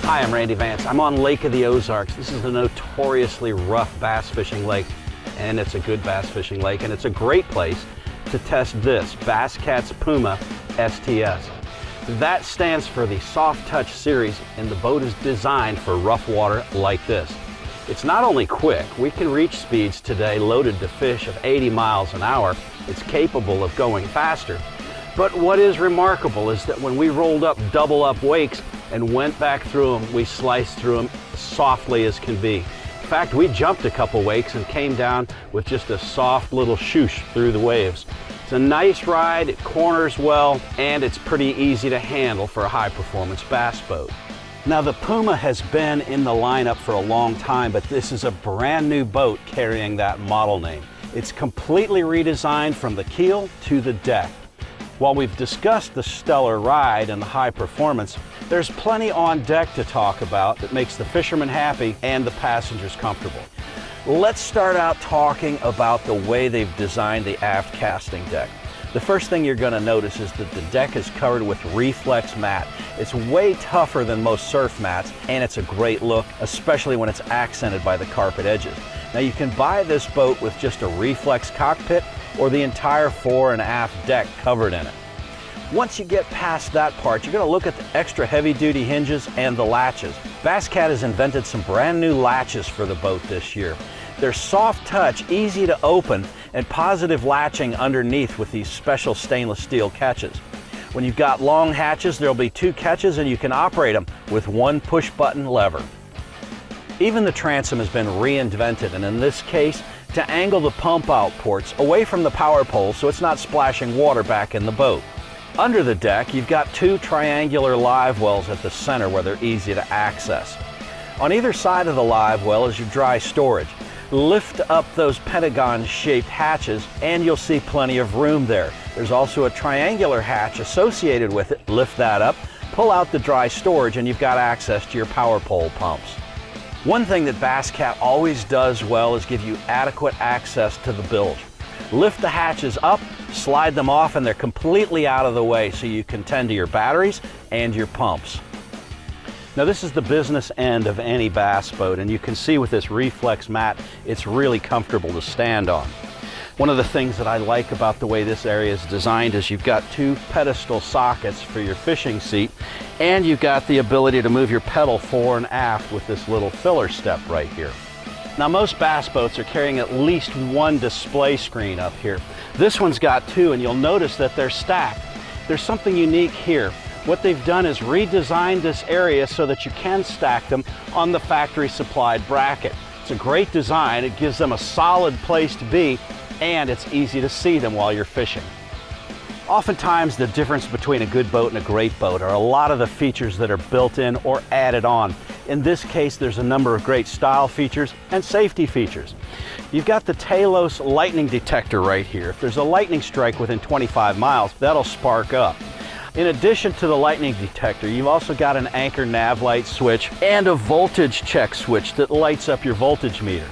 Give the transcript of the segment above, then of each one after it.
Hi, I'm Randy Vance. I'm on Lake of the Ozarks. This is a notoriously rough bass fishing lake, and it's a good bass fishing lake, and it's a great place to test this Bass Cat's Puma STS. That stands for the Soft Touch series, and the boat is designed for rough water like this. It's not only quick, we can reach speeds today loaded to fish of 80 miles an hour. It's capable of going faster. But what is remarkable is that when we rolled up double up wakes and went back through them, we sliced through them softly as can be. In fact, we jumped a couple wakes and came down with just a soft little shoosh through the waves. It's a nice ride, it corners well, and it's pretty easy to handle for a high-performance bass boat. Now, the Puma has been in the lineup for a long time, but this is a brand new boat carrying that model name. It's completely redesigned from the keel to the deck. While we've discussed the stellar ride and the high performance, there's plenty on deck to talk about that makes the fishermen happy and the passengers comfortable. Let's start out talking about the way they've designed the aft casting deck. The first thing you're going to notice is that the deck is covered with reflex mat. It's way tougher than most surf mats, and it's a great look, especially when it's accented by the carpet edges. Now, you can buy this boat with just a reflex cockpit or the entire fore and aft deck covered in it. Once you get past that part, you're going to look at the extra heavy-duty hinges and the latches. Bass Cat has invented some brand new latches for the boat this year. They're soft touch, easy to open, and positive latching underneath with these special stainless steel catches. When you've got long hatches, there'll be 2 catches and you can operate them with 1 push-button lever. Even the transom has been reinvented, and in this case, to angle the pump-out ports away from the power pole so it's not splashing water back in the boat. Under the deck, you've got 2 triangular live wells at the center where they're easy to access. On either side of the live well is your dry storage. Lift up those pentagon-shaped hatches and you'll see plenty of room there. There's also a triangular hatch associated with it. Lift that up, pull out the dry storage, and you've got access to your power pole pumps. One thing that Bass Cat always does well is give you adequate access to the bilge. Lift the hatches up, slide them off, and they're completely out of the way so you can tend to your batteries and your pumps. Now, this is the business end of any bass boat, and you can see with this reflex mat, it's really comfortable to stand on. One of the things that I like about the way this area is designed is you've got 2 pedestal sockets for your fishing seat, and you've got the ability to move your pedal fore and aft with this little filler step right here. Now, most bass boats are carrying at least 1 display screen up here. This one's got 2, and you'll notice that they're stacked. There's something unique here. What they've done is redesigned this area so that you can stack them on the factory supplied bracket. It's a great design. It gives them a solid place to be, and it's easy to see them while you're fishing. Oftentimes, the difference between a good boat and a great boat are a lot of the features that are built in or added on. In this case, there's a number of great style features and safety features. You've got the Talos lightning detector right here. If there's a lightning strike within 25 miles, that'll spark up. In addition to the lightning detector, you've also got an anchor nav light switch and a voltage check switch that lights up your voltage meter.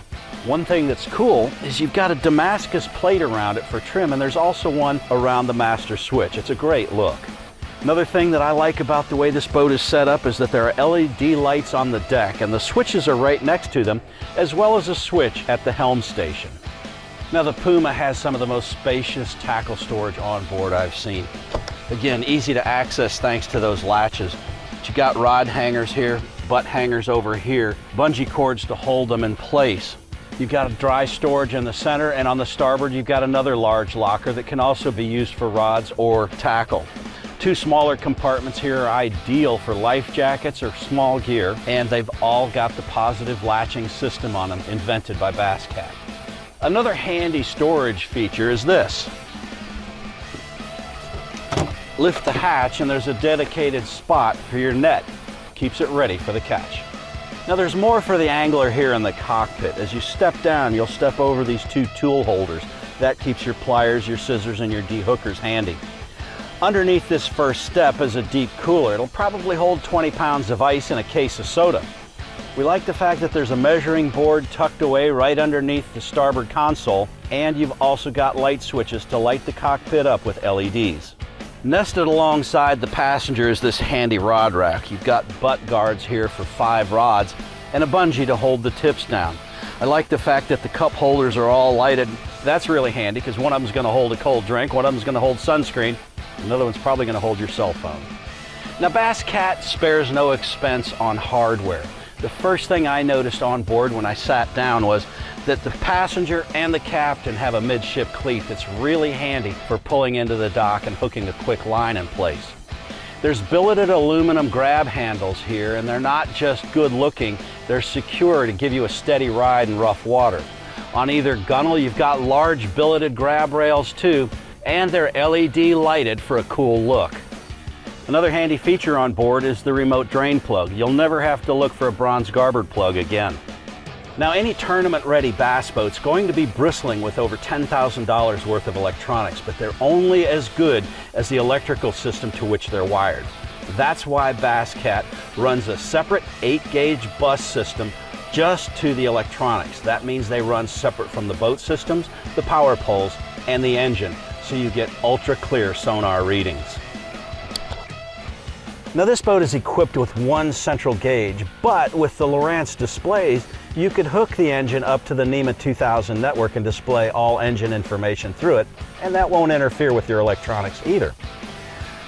One thing that's cool is you've got a Damascus plate around it for trim, and there's also one around the master switch. It's a great look. Another thing that I like about the way this boat is set up is that there are LED lights on the deck, and the switches are right next to them, as well as a switch at the helm station. Now, the Puma has some of the most spacious tackle storage on board I've seen. Again, easy to access thanks to those latches. But you got rod hangers here, butt hangers over here, bungee cords to hold them in place. You've got a dry storage in the center, and on the starboard you've got another large locker that can also be used for rods or tackle. 2 smaller compartments here are ideal for life jackets or small gear, and they've all got the positive latching system on them invented by Bass Cat. Another handy storage feature is this. Lift the hatch and there's a dedicated spot for your net. Keeps it ready for the catch. Now, there's more for the angler here in the cockpit. As you step down, you'll step over these 2 tool holders. That keeps your pliers, your scissors, and your dehookers handy. Underneath this first step is a deep cooler. It'll probably hold 20 pounds of ice and a case of soda. We like the fact that there's a measuring board tucked away right underneath the starboard console, and you've also got light switches to light the cockpit up with LEDs. Nested alongside the passenger is this handy rod rack. You've got butt guards here for 5 rods and a bungee to hold the tips down. I like the fact that the cup holders are all lighted. That's really handy because one of them's going to hold a cold drink, one of them's going to hold sunscreen, another one's probably going to hold your cell phone. Now, Bass Cat spares no expense on hardware. The first thing I noticed on board when I sat down was that the passenger and the captain have a midship cleat that's really handy for pulling into the dock and hooking a quick line in place. There's billeted aluminum grab handles here, and they're not just good looking, they're secure to give you a steady ride in rough water. On either gunnel, you've got large billeted grab rails too, and they're LED lighted for a cool look. Another handy feature on board is the remote drain plug. You'll never have to look for a bronze garboard plug again. Now, any tournament-ready bass boat's going to be bristling with over $10,000 worth of electronics, but they're only as good as the electrical system to which they're wired. That's why Bass Cat runs a separate 8-gauge bus system just to the electronics. That means they run separate from the boat systems, the power poles, and the engine, so you get ultra-clear sonar readings. Now, this boat is equipped with one central gauge, but with the Lowrance displays, you could hook the engine up to the NEMA 2000 network and display all engine information through it, and that won't interfere with your electronics either.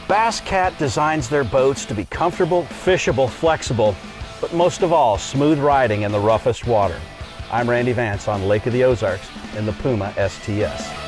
Bass Cat designs their boats to be comfortable, fishable, flexible, but most of all, smooth riding in the roughest water. I'm Randy Vance on Lake of the Ozarks in the Puma STS.